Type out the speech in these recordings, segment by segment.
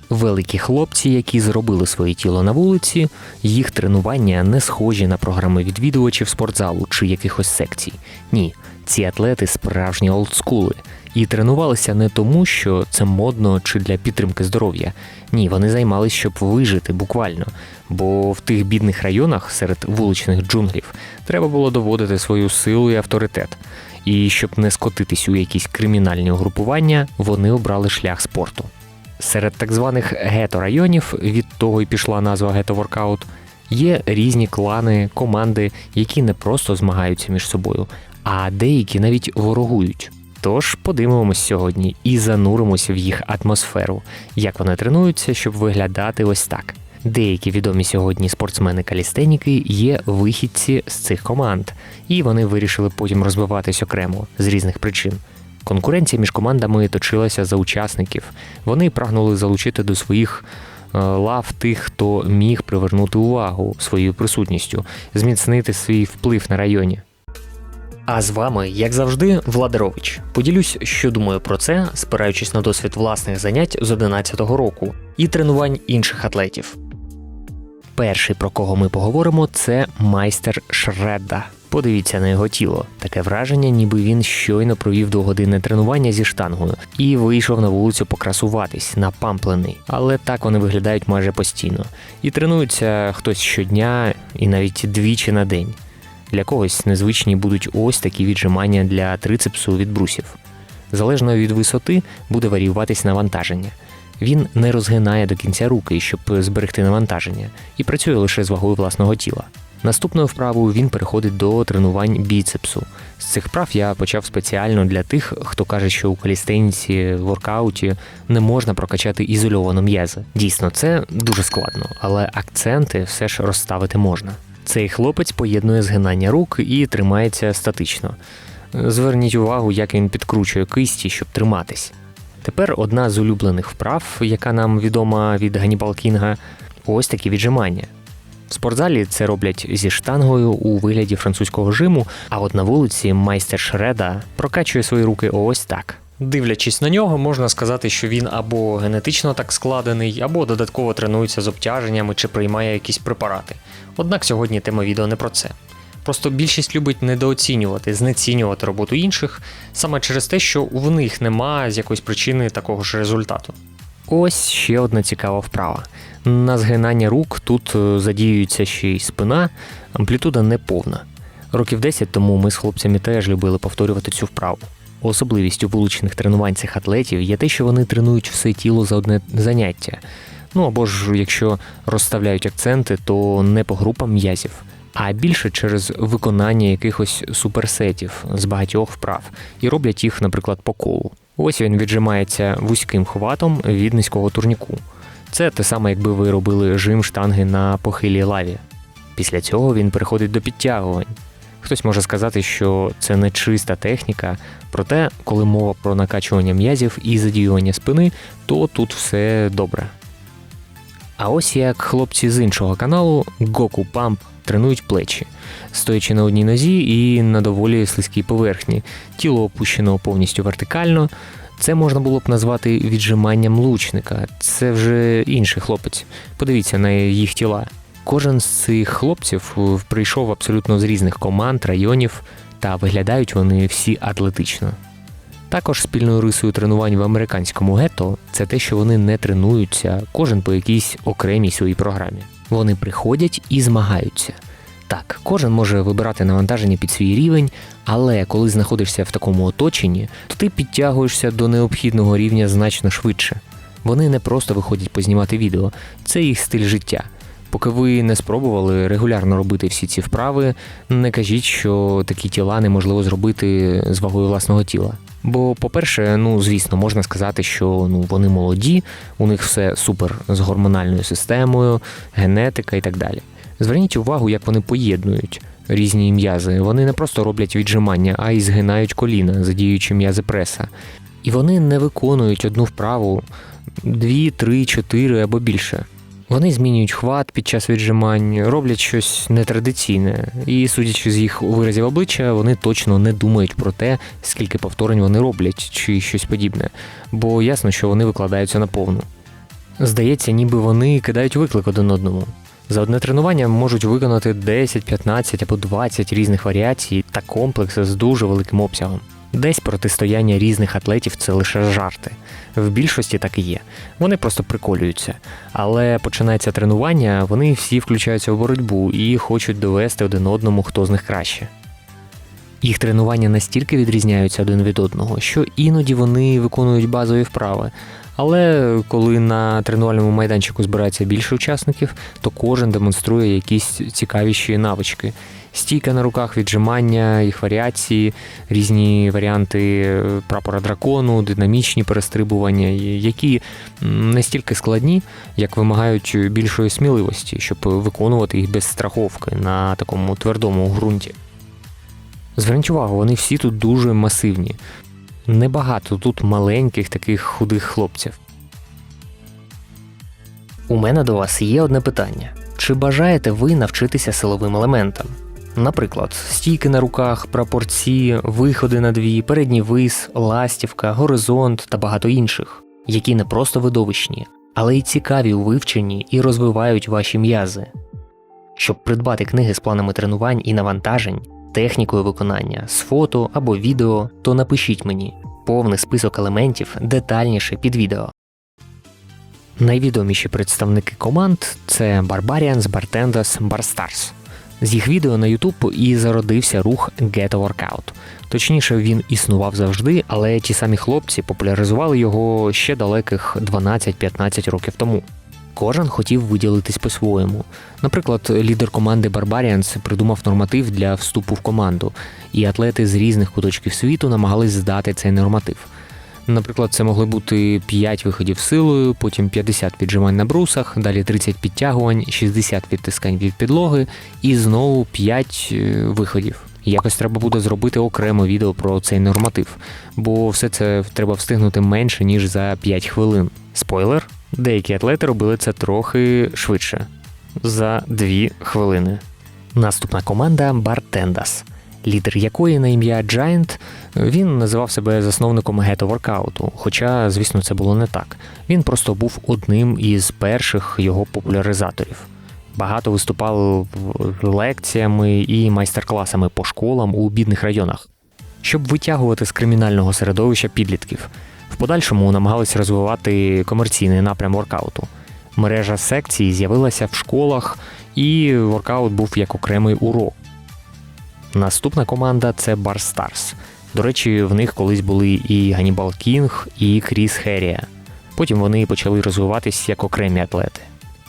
Великі хлопці, які зробили своє тіло на вулиці, їх тренування не схожі на програми відвідувачів спортзалу чи якихось секцій. Ні, ці атлети справжні олдскули. І тренувалися не тому, що це модно чи для підтримки здоров'я. Ні, вони займались, щоб вижити буквально. Бо в тих бідних районах серед вуличних джунглів треба було доводити свою силу і авторитет. І щоб не скотитись у якісь кримінальні угрупування, вони обрали шлях спорту. Серед так званих гето-районів, від того й пішла назва гето-воркаут, є різні клани, команди, які не просто змагаються між собою, а деякі навіть ворогують. Тож подивимось сьогодні і зануримося в їх атмосферу, як вони тренуються, щоб виглядати ось так. Деякі відомі сьогодні спортсмени-калістеніки є вихідці з цих команд, і вони вирішили потім розвиватись окремо з різних причин. Конкуренція між командами точилася за учасників. Вони прагнули залучити до своїх лав тих, хто міг привернути увагу своєю присутністю, зміцнити свій вплив на районі. А з вами, як завжди, Владарович. Поділюсь, що думаю про це, спираючись на досвід власних занять з 11-го року і тренувань інших атлетів. Перший, про кого ми поговоримо, це майстер Шредда. Подивіться на його тіло. Таке враження, ніби він щойно провів двогодинне тренування зі штангою і вийшов на вулицю покрасуватись, напамплений. Але так вони виглядають майже постійно. І тренуються хтось щодня і навіть двічі на день. Для когось незвичні будуть ось такі віджимання для трицепсу від брусів. Залежно від висоти буде варіюватись навантаження. Він не розгинає до кінця руки, щоб зберегти навантаження, і працює лише з вагою власного тіла. Наступною вправою він переходить до тренувань біцепсу. З цих вправ я почав спеціально для тих, хто каже, що у калістеніці, воркауті не можна прокачати ізольовано м'язи. Дійсно, це дуже складно, але акценти все ж розставити можна. Цей хлопець поєднує згинання рук і тримається статично. Зверніть увагу, як він підкручує кисті, щоб триматись. Тепер одна з улюблених вправ, яка нам відома від Ганнібал Кінга – ось такі віджимання. В спортзалі це роблять зі штангою у вигляді французького жиму, а от на вулиці майстер Шредда прокачує свої руки ось так. Дивлячись на нього, можна сказати, що він або генетично так складений, або додатково тренується з обтяженнями чи приймає якісь препарати. Однак сьогодні тема відео не про це. Просто більшість любить недооцінювати, знецінювати роботу інших, саме через те, що в них нема з якоїсь причини такого ж результату. Ось ще одна цікава вправа. На згинання рук тут задіюється ще й спина, амплітуда неповна. Років 10 тому ми з хлопцями теж любили повторювати цю вправу. Особливістю вуличних тренувань цих атлетів є те, що вони тренують все тіло за одне заняття. Або ж, якщо розставляють акценти, то не по групам м'язів, а більше через виконання якихось суперсетів з багатьох вправ. І роблять їх, наприклад, по колу. Ось він віджимається вузьким хватом від низького турніку. Це те саме, якби ви робили жим штанги на похилій лаві. Після цього він переходить до підтягувань. Хтось може сказати, що це не чиста техніка, проте, коли мова про накачування м'язів і задіювання спини, то тут все добре. А ось як хлопці з іншого каналу Goku Pump тренують плечі, стоячи на одній нозі і на доволі слизькій поверхні, тіло опущено повністю вертикально. Це можна було б назвати віджиманням лучника. Це вже інший хлопець. Подивіться на їх тіла. Кожен з цих хлопців прийшов абсолютно з різних команд, районів, та виглядають вони всі атлетично. Також спільною рисою тренувань в американському гетто – це те, що вони не тренуються, кожен по якійсь окремій своїй програмі. Вони приходять і змагаються. Так, кожен може вибирати навантаження під свій рівень, але коли знаходишся в такому оточенні, то ти підтягуєшся до необхідного рівня значно швидше. Вони не просто виходять познімати відео, це їх стиль життя. Поки ви не спробували регулярно робити всі ці вправи, не кажіть, що такі тіла неможливо зробити з вагою власного тіла. Бо, по-перше, звісно, можна сказати, що вони молоді, у них все супер з гормональною системою, генетика і так далі. Зверніть увагу, як вони поєднують різні м'язи. Вони не просто роблять віджимання, а й згинають коліна, задіюючи м'язи преса. І вони не виконують одну вправу 2, 3, 4 або більше. Вони змінюють хват під час віджимань, роблять щось нетрадиційне. І, судячи з їх виразів обличчя, вони точно не думають про те, скільки повторень вони роблять, чи щось подібне. Бо ясно, що вони викладаються наповну. Здається, ніби вони кидають виклик один одному. За одне тренування можуть виконати 10, 15 або 20 різних варіацій та комплекси з дуже великим обсягом. Десь протистояння різних атлетів – це лише жарти. В більшості так і є. Вони просто приколюються. Але починається тренування, вони всі включаються в боротьбу і хочуть довести один одному, хто з них краще. Їх тренування настільки відрізняються один від одного, що іноді вони виконують базові вправи. Але коли на тренувальному майданчику збирається більше учасників, то кожен демонструє якісь цікавіші навички. Стійка на руках, віджимання, їх варіації, різні варіанти прапора дракону, динамічні перестрибування, які не стільки складні, як вимагають більшої сміливості, щоб виконувати їх без страховки на такому твердому ґрунті. Зверніть увагу, вони всі тут дуже масивні. Небагато тут маленьких таких худих хлопців. У мене до вас є одне питання. Чи бажаєте ви навчитися силовим елементам? Наприклад, стійки на руках, прапорці, виходи на дві, передній вис, ластівка, горизонт та багато інших, які не просто видовищні, але й цікаві у вивченні і розвивають ваші м'язи. Щоб придбати книги з планами тренувань і навантажень, технікою виконання, з фото або відео, то напишіть мені повний список елементів детальніше під відео. Найвідоміші представники команд – це Barbarians, Bartendas, Barstars. З їх відео на YouTube і зародився рух Get a Workout. Точніше, він існував завжди, але ті самі хлопці популяризували його ще далеких 12-15 років тому. Кожен хотів виділитись по-своєму. Наприклад, лідер команди Barbarians придумав норматив для вступу в команду, і атлети з різних куточків світу намагались здати цей норматив. Наприклад, це могли бути 5 виходів силою, потім 50 віджимань на брусах, далі 30 підтягувань, 60 відтискань від підлоги і знову 5 виходів. Якось треба буде зробити окремо відео про цей норматив, бо все це треба встигнути менше, ніж за 5 хвилин. Спойлер, деякі атлети робили це трохи швидше – за 2 хвилини. Наступна команда – Bartendas, лідер якої на ім'я Giant. Він називав себе засновником Get a Workout, хоча, звісно, це було не так. Він просто був одним із перших його популяризаторів. Багато виступав з лекціями і майстер-класами по школам у бідних районах, щоб витягувати з кримінального середовища підлітків. В подальшому намагалися розвивати комерційний напрям воркауту. Мережа секцій з'явилася в школах, і воркаут був як окремий урок. Наступна команда – це Barstars. До речі, в них колись були і Ганнібал Кінг, і Кріс Херрія. Потім вони почали розвиватись як окремі атлети.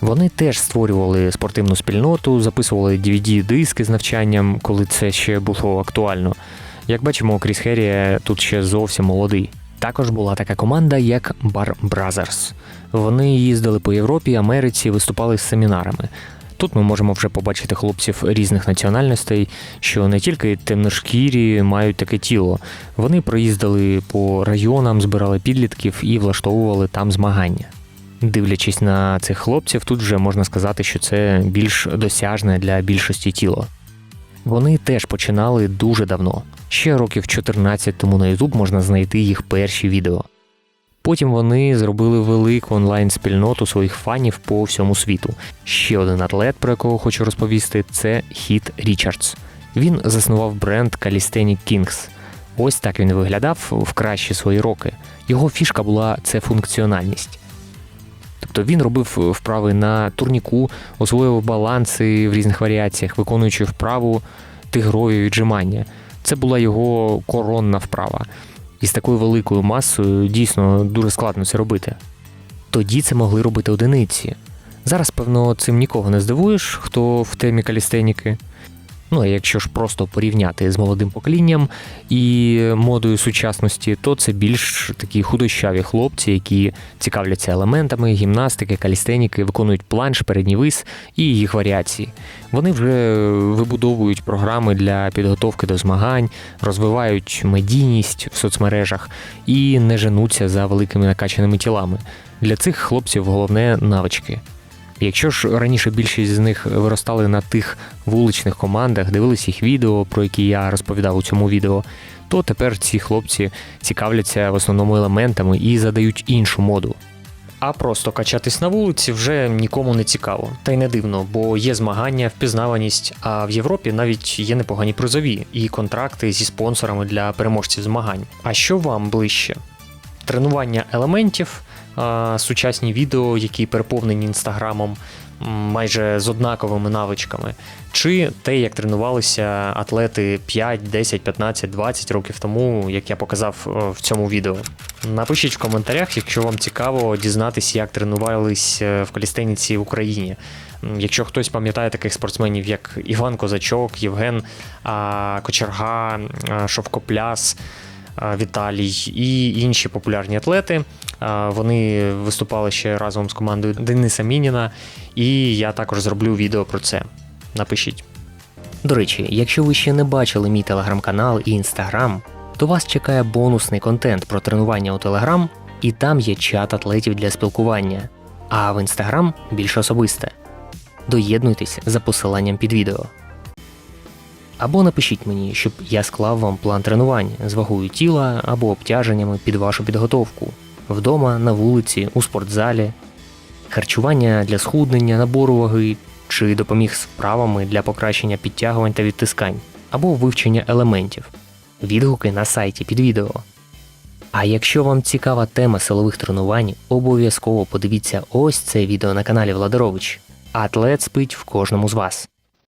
Вони теж створювали спортивну спільноту, записували DVD-диски з навчанням, коли це ще було актуально. Як бачимо, Кріс Херрія тут ще зовсім молодий. Також була така команда, як Bar Brothers. Вони їздили по Європі, Америці, виступали з семінарами. Тут ми можемо вже побачити хлопців різних національностей, що не тільки темношкірі мають таке тіло. Вони проїздили по районам, збирали підлітків і влаштовували там змагання. Дивлячись на цих хлопців, тут вже можна сказати, що це більш досяжне для більшості тіло. Вони теж починали дуже давно. Ще років 14 тому на YouTube можна знайти їх перші відео. Потім вони зробили велику онлайн-спільноту своїх фанів по всьому світу. Ще один атлет, про якого хочу розповісти, це Хіт Річардс. Він заснував бренд Calisthenics Kings. Ось так він виглядав в кращі свої роки. Його фішка була – це функціональність. Тобто він робив вправи на турніку, освоював баланси в різних варіаціях, виконуючи вправу тигрові віджимання. Це була його коронна вправа. І з такою великою масою дійсно дуже складно це робити. Тоді це могли робити одиниці. Зараз, певно, цим нікого не здивуєш, хто в темі калістеніки. Ну, а якщо ж просто порівняти з молодим поколінням і модою сучасності, то це більш такі худощаві хлопці, які цікавляться елементами гімнастики, калістеніки, виконують планш, передній вис і їх варіації. Вони вже вибудовують програми для підготовки до змагань, розвивають медійність в соцмережах і не женуться за великими накачаними тілами. Для цих хлопців головне – навички. Якщо ж раніше більшість з них виростали на тих вуличних командах, дивились їх відео, про які я розповідав у цьому відео, то тепер ці хлопці цікавляться в основному елементами і задають іншу моду. А просто качатись на вулиці вже нікому не цікаво. Та й не дивно, бо є змагання, впізнаваність, а в Європі навіть є непогані призові і контракти зі спонсорами для переможців змагань. А що вам ближче? Тренування елементів, сучасні відео, які переповнені інстаграмом, майже з однаковими навичками, чи те, як тренувалися атлети 5, 10, 15, 20 років тому, як я показав в цьому відео. Напишіть в коментарях, якщо вам цікаво дізнатися, як тренувались в калістеніці в Україні. Якщо хтось пам'ятає таких спортсменів, як Іван Козачок, Євген Кочерга, Шовкопляс, Віталій і інші популярні атлети. Вони виступали ще разом з командою Дениса Мініна, і я також зроблю відео про це. Напишіть. До речі, якщо ви ще не бачили мій телеграм-канал і інстаграм, то вас чекає бонусний контент про тренування у телеграм, і там є чат атлетів для спілкування, а в інстаграм більш особисте. Доєднуйтесь за посиланням під відео. Або напишіть мені, щоб я склав вам план тренувань з вагою тіла або обтяженнями під вашу підготовку. Вдома, на вулиці, у спортзалі. Харчування для схуднення, набору ваги, чи допоміг з вправами для покращення підтягувань та відтискань, або вивчення елементів. Відгуки на сайті під відео. А якщо вам цікава тема силових тренувань, обов'язково подивіться ось це відео на каналі Владарович. Атлет спить в кожному з вас.